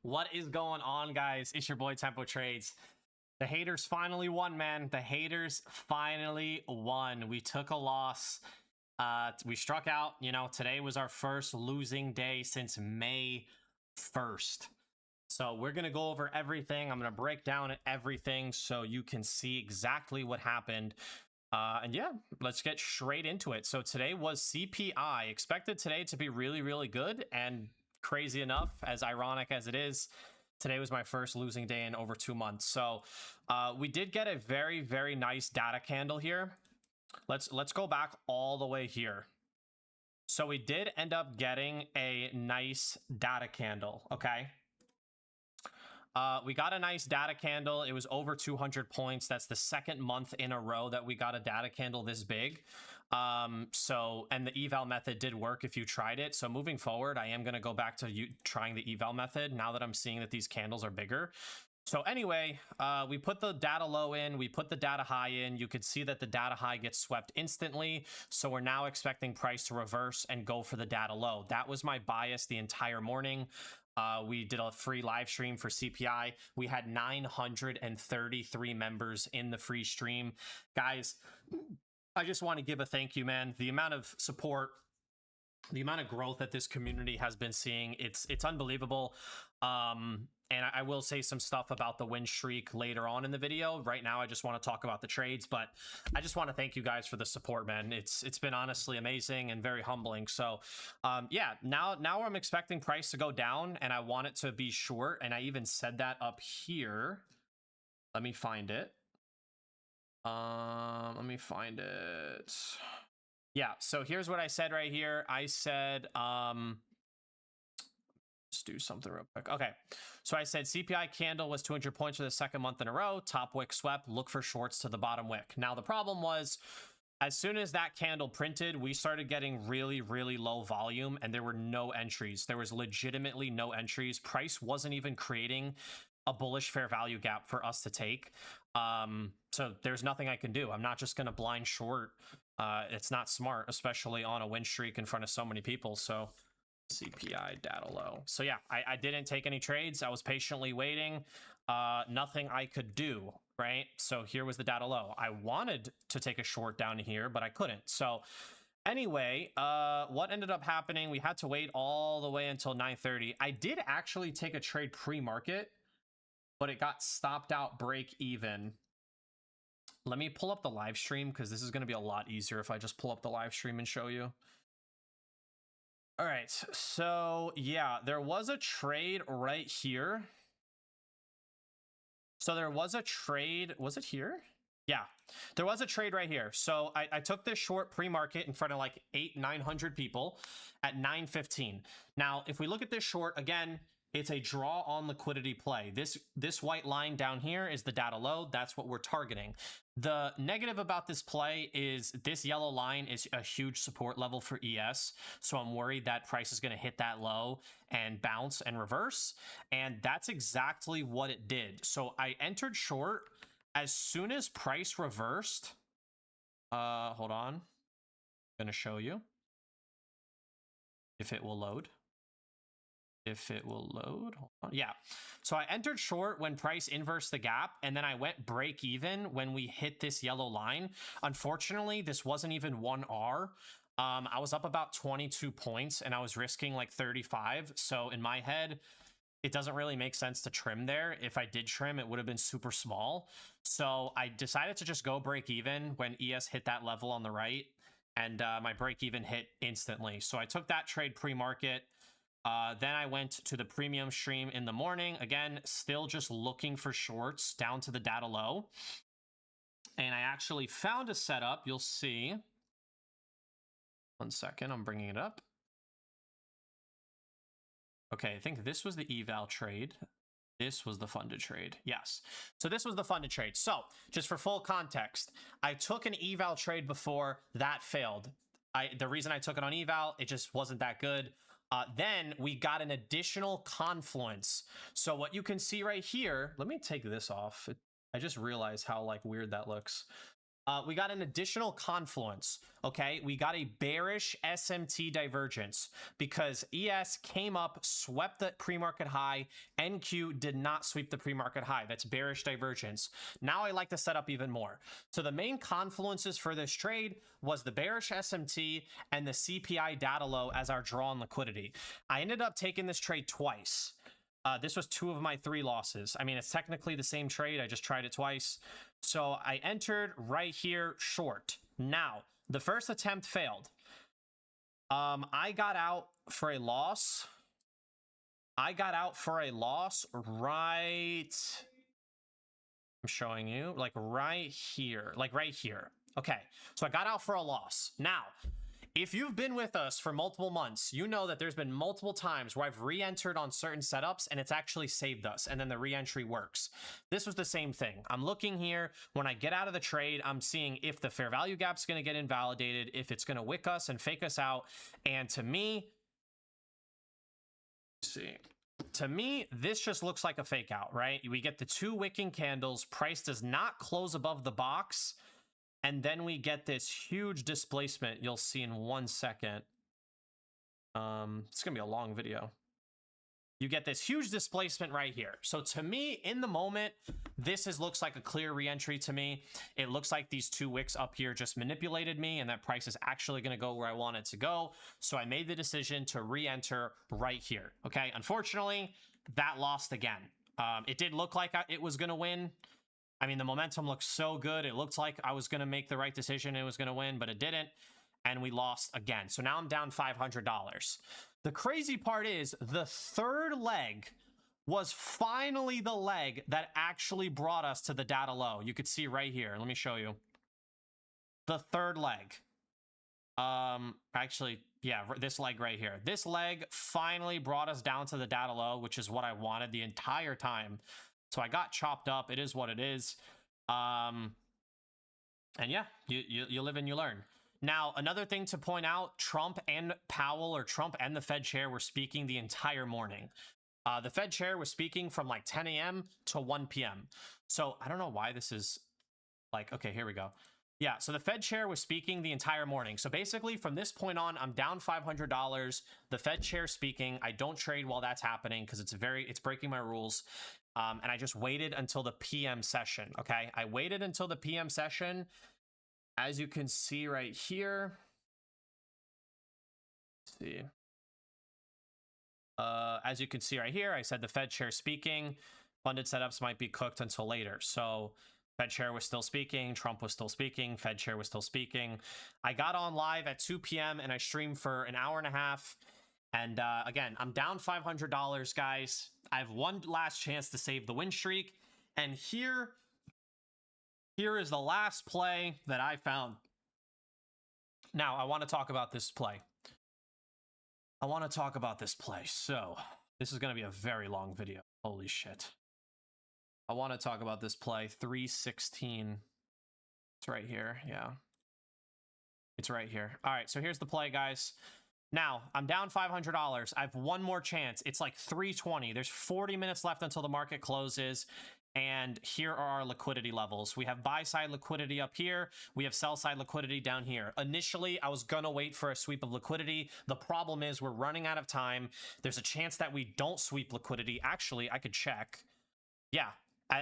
What is going on, guys? It's your boy Tempo Trades. The haters finally won, man. The haters finally won. We took a loss. We struck out. You know, today was our first losing day since May 1st. So we're going to go over everything. I'm going to break down everything so you can see exactly what happened. And yeah, let's get straight into it. So today was CPI. Expected today to be really, really good. And crazy enough, as ironic as it is, today was my first losing day in over 2 months. So we did get a very, very nice data candle here. Let's go back all the way here. So we did end up getting a nice data candle, okay? We got a nice data candle. It was over 200 points. That's the second month in a row that we got a data candle this big. And the eval method did work if you tried it. So moving forward, I am going to go back to trying the eval method now that I'm seeing that these candles are bigger. So anyway, we put the data low in, we put the data high in. You could see that the data high gets swept instantly. So we're now expecting price to reverse and go for the data low. That was my bias the entire morning. We did a free live stream for CPI. We had 933 members in the free stream. Guys, I just want to give a thank you, man. The amount of support, the amount of growth that this community has been seeing, it's unbelievable. And I will say some stuff about the win streak later on in the video. Right now, I just want to talk about the trades, but I just want to thank you guys for the support, man. It's been honestly amazing and very humbling. So yeah, now I'm expecting price to go down, and I want it to be short. And I even said that up here. Let me find it. Let me find it. Yeah, so here's what I said right here. I said, let's do something real quick. Okay, so I said CPI candle was 200 points for the second month in a row. Top wick swept. Look for shorts to the bottom wick. Now, the problem was, as soon as that candle printed, we started getting really, really low volume, and there were no entries. There was legitimately no entries. Price wasn't even creating a bullish fair value gap for us to take. So there's nothing I can do. I'm not just going to blind short. It's not smart, especially on a win streak in front of so many people. So CPI data low. So yeah, I didn't take any trades. I was patiently waiting. Nothing I could do, right? So here was the data low. I wanted to take a short down here, but I couldn't. So anyway, what ended up happening, we had to wait all the way until 9:30. I did actually take a trade pre-market, but it got stopped out break even. Let me pull up the live stream, because this is going to be a lot easier if I just pull up the live stream and show you. All right, so yeah, there was a trade right here. So there was a trade, was it here? Yeah, there was a trade right here. So I took this short pre-market in front of like 900 people at 9:15. Now, if we look at this short, again, it's a draw on liquidity play. This white line down here is the data low. That's what we're targeting. The negative about this play is this yellow line is a huge support level for ES. So I'm worried that price is going to hit that low and bounce and reverse. And that's exactly what it did. So I entered short as soon as price reversed. Hold on. I'm going to show you if it will load. If it will load, hold on. Yeah. So I entered short when price inversed the gap, and then I went break even when we hit this yellow line. Unfortunately, this wasn't even 1R. I was up about 22 points, and I was risking like 35. So in my head, it doesn't really make sense to trim there. If I did trim, it would have been super small. So I decided to just go break even when ES hit that level on the right, and my break even hit instantly. So I took that trade pre-market. Then I went to the premium stream in the morning. Again, still just looking for shorts down to the data low. And I actually found a setup. You'll see. 1 second, I'm bringing it up. Okay, I think this was the eval trade. This was the funded trade. Yes. So this was the funded trade. So just for full context, I took an eval trade before. That failed. The reason I took it on eval, it just wasn't that good. Then we got an additional confluence. So what you can see right here, let me take this off. I just realized how like weird that looks. We got an additional confluence, okay? We got a bearish SMT divergence because ES came up, swept the pre-market high, NQ did not sweep the pre-market high. That's bearish divergence. Now I like to set up even more. So the main confluences for this trade was the bearish SMT and the CPI data low as our draw on liquidity. I ended up taking this trade twice. This was 2 of my 3 losses. I mean, it's technically the same trade. I just tried it twice. So I entered right here short. Now, the first attempt failed. I got out for a loss. right. I'm showing you like right here. Okay, so I got out for a loss. Now, if you've been with us for multiple months, you know that there's been multiple times where I've re-entered on certain setups and it's actually saved us, and then the re-entry works. This was the same thing. I'm looking here. When I get out of the trade, I'm seeing if the fair value gap's going to get invalidated, if it's going to wick us and fake us out. And to me, this just looks like a fake out, right? We get the 2 wicking candles. Price does not close above the box. And then we get this huge displacement. You'll see in 1 second. It's going to be a long video. You get this huge displacement right here. So to me, in the moment, this looks like a clear re-entry to me. It looks like these 2 wicks up here just manipulated me, and that price is actually going to go where I want it to go. So I made the decision to re-enter right here. Okay, unfortunately, that lost again. It did look like it was going to win. I mean, the momentum looks so good. It looked like I was going to make the right decision. It was going to win, but it didn't. And we lost again. So now I'm down $500. The crazy part is the 3rd leg was finally the leg that actually brought us to the data low. You could see right here. Let me show you. The 3rd leg. Actually, yeah, this leg right here. This leg finally brought us down to the data low, which is what I wanted the entire time. So I got chopped up. It is what it is. And yeah, you live and you learn. Now, another thing to point out, Trump and Powell, or Trump and the Fed chair, were speaking the entire morning. The Fed chair was speaking from like 10 a.m. to 1 p.m. So I don't know why this is like, okay, here we go. Yeah, so the Fed chair was speaking the entire morning. So basically from this point on, I'm down $500. The Fed chair speaking. I don't trade while that's happening because it's breaking my rules. And I just waited until the PM session. Okay, I waited until the PM session. As you can see right here. Let's see. As you can see right here, I said the Fed chair speaking. Funded setups might be cooked until later. So Fed chair was still speaking, Trump was still speaking, Fed chair was still speaking. I got on live at 2 p.m. and I streamed for an hour and a half. And again, I'm down $500, guys. I have one last chance to save the win streak. And here is the last play that I found. Now, I want to talk about this play. So, this is going to be a very long video. Holy shit. I want to talk about this play, 316. It's right here, yeah. It's right here. All right, so here's the play, guys. Now, I'm down $500. I have one more chance. It's like 320. There's 40 minutes left until the market closes. And here are our liquidity levels. We have buy-side liquidity up here. We have sell-side liquidity down here. Initially, I was gonna wait for a sweep of liquidity. The problem is we're running out of time. There's a chance that we don't sweep liquidity. Actually, I could check. Yeah.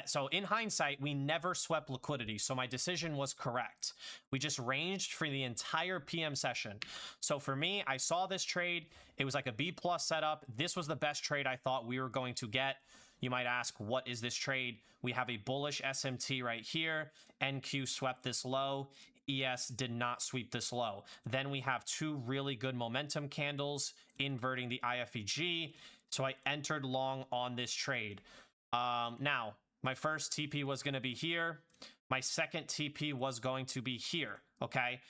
So in hindsight, we never swept liquidity. So my decision was correct. We just ranged for the entire PM session. So for me, I saw this trade. It was like a B+ setup. This was the best trade I thought we were going to get. You might ask, what is this trade? We have a bullish SMT right here. NQ swept this low. ES did not sweep this low. Then we have 2 really good momentum candles inverting the IFEG. So I entered long on this trade. Now, my first TP was going to be here. My second TP was going to be here, okay?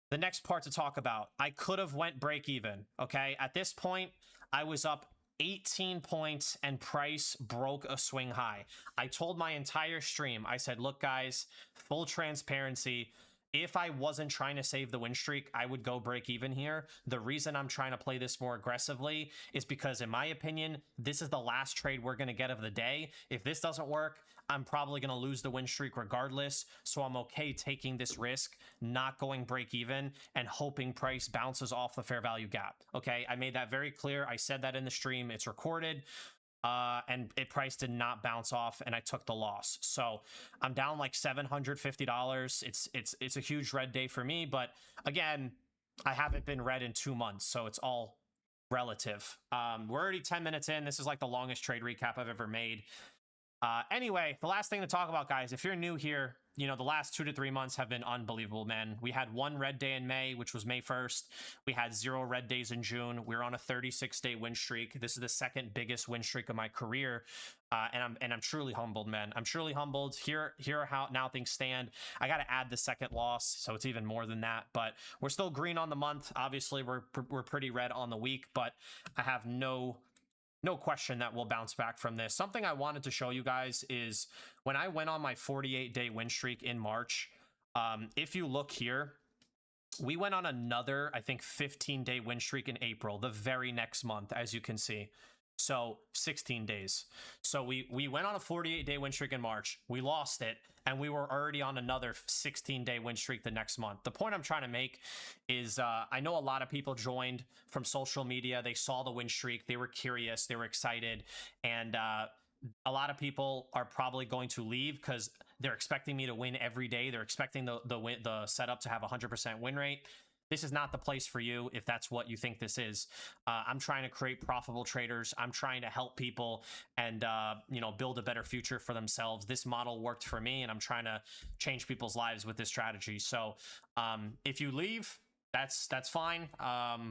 The next part to talk about, I could have went break even, okay? At this point, I was up 18 points and price broke a swing high. I told my entire stream, I said, look guys, full transparency, If I wasn't trying to save the win streak, I would go break even here. The reason I'm trying to play this more aggressively is because, in my opinion, this is the last trade we're going to get of the day. If this doesn't work, I'm probably going to lose the win streak regardless. So I'm okay taking this risk, not going break even, and hoping price bounces off the fair value gap. Okay, I made that very clear. I said that in the stream. It's recorded. And price did not bounce off, and I took the loss. So I'm down like $750. It's a huge red day for me, but again, I haven't been red in 2 months, so it's all relative. We're already 10 minutes in. This is like the longest trade recap I've ever made. Anyway, the last thing to talk about, guys, if you're new here, you know, the last 2 to 3 months have been unbelievable, man. We had 1 red day in May, which was May 1st. We had 0 red days in June. We're on a 36-day win streak. This is the second biggest win streak of my career. And I'm truly humbled, man. I'm truly humbled. Here are how now things stand. I got to add the second loss, so it's even more than that. But we're still green on the month. Obviously, we're pretty red on the week, but I have no question that we'll bounce back from this. Something I wanted to show you guys is when I went on my 48-day win streak in March, if you look here, we went on another, I think, 15-day win streak in April, the very next month, as you can see. So 16 days. So we went on a 48-day win streak in March. We lost it, and we were already on another 16-day win streak the next month. The point I'm trying to make is I know a lot of people joined from social media. They saw the win streak. They were curious. They were excited. And a lot of people are probably going to leave because they're expecting me to win every day. They're expecting the setup to have a 100% win rate. This is not the place for you if that's what you think this is. I'm trying to create profitable traders. I'm trying to help people and you know, build a better future for themselves. This model worked for me, and I'm trying to change people's lives with this strategy. So if you leave, that's fine.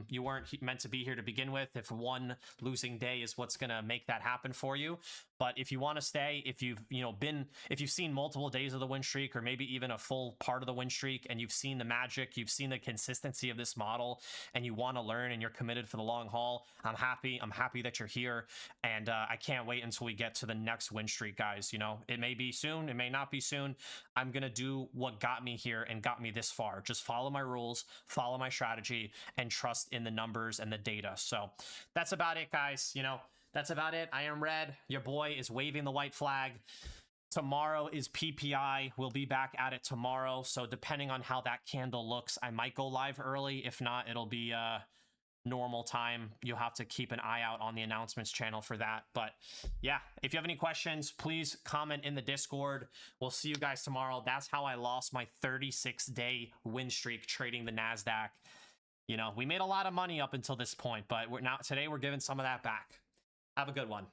You weren't meant to be here to begin with. If one losing day is what's gonna make that happen for you. But if you want to stay, if you've seen multiple days of the win streak, or maybe even a full part of the win streak, and you've seen the magic, you've seen the consistency of this model, and you want to learn, and you're committed for the long haul, I'm happy that you're here, and I can't wait until we get to the next win streak, guys. You know, it may be soon, it may not be soon. I'm gonna do what got me here and got me this far. Just follow my rules, follow my strategy, and trust in the numbers and the data. So that's about it, guys. You know, that's about it. I am red. Your boy is waving the white flag. Tomorrow is PPI. We'll be back at it tomorrow. So depending on how that candle looks, I might go live early. If not, it'll be normal time. You'll have to keep an eye out on the announcements channel for that. But yeah, if you have any questions, please comment in the Discord. We'll see you guys tomorrow. That's how I lost my 36-day win streak trading the NASDAQ. You know, we made a lot of money up until this point, but today we're giving some of that back. Have a good one.